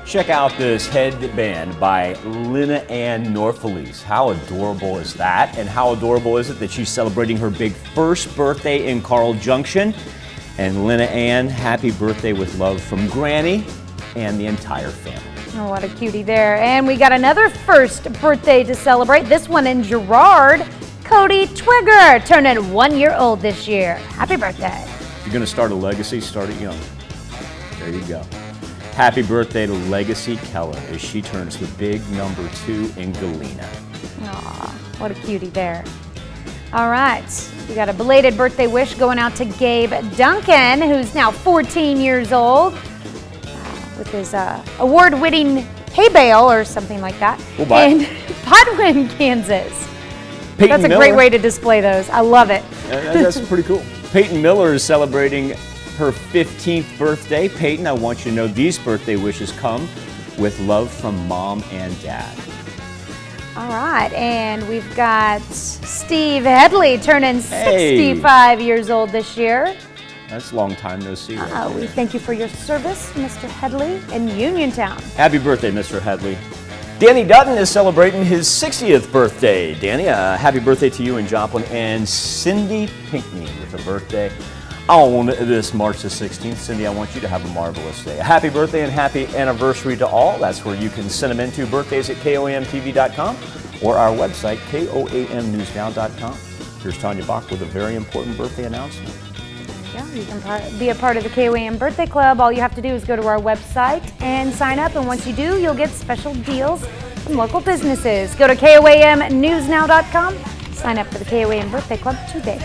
Check out this headband by Lina Ann Norfelies. How adorable is that? And how adorable is it that she's celebrating her big first birthday in Carl Junction? And Lina Ann, happy birthday with love from Granny and the entire family. Oh, what a cutie there. And we got another first birthday to celebrate. This one in Girard. Cody Twigger, turning 1 year old this year. Happy birthday. If you're going to start a legacy, start it young. There you go. Happy birthday to Legacy Keller as she turns the big number 2 in Galena. Aw, what a cutie there. All right, we got a belated birthday wish going out to Gabe Duncan, who's now 14 years old, with his award-winning hay bale or something like that in Podwin, Kansas. That's a great way to display those. I love it. That's pretty cool. Peyton Miller is celebrating her 15th birthday. Peyton, I want you to know these birthday wishes come with love from Mom and Dad. All right, and we've got Steve Headley turning 65 years old this year. That's a long time no see. Right we thank you for your service, Mr. Headley in Uniontown. Happy birthday, Mr. Headley. Danny Dutton is celebrating his 60th birthday. Danny, happy birthday to you in Joplin. And Cindy Pinkney with a birthday on this March the 16th. Cindy, I want you to have a marvelous day. A happy birthday and happy anniversary to all. That's where you can send them into birthdays at KOAMTV.com or our website, KOAMNewsNow.com. Here's Tanya Bach with a very important birthday announcement. Yeah, you can be a part of the KOAM Birthday Club. All you have to do is go to our website and sign up. And once you do, you'll get special deals from local businesses. Go to KOAMNewsNow.com. Sign up for the KOAM Birthday Club today.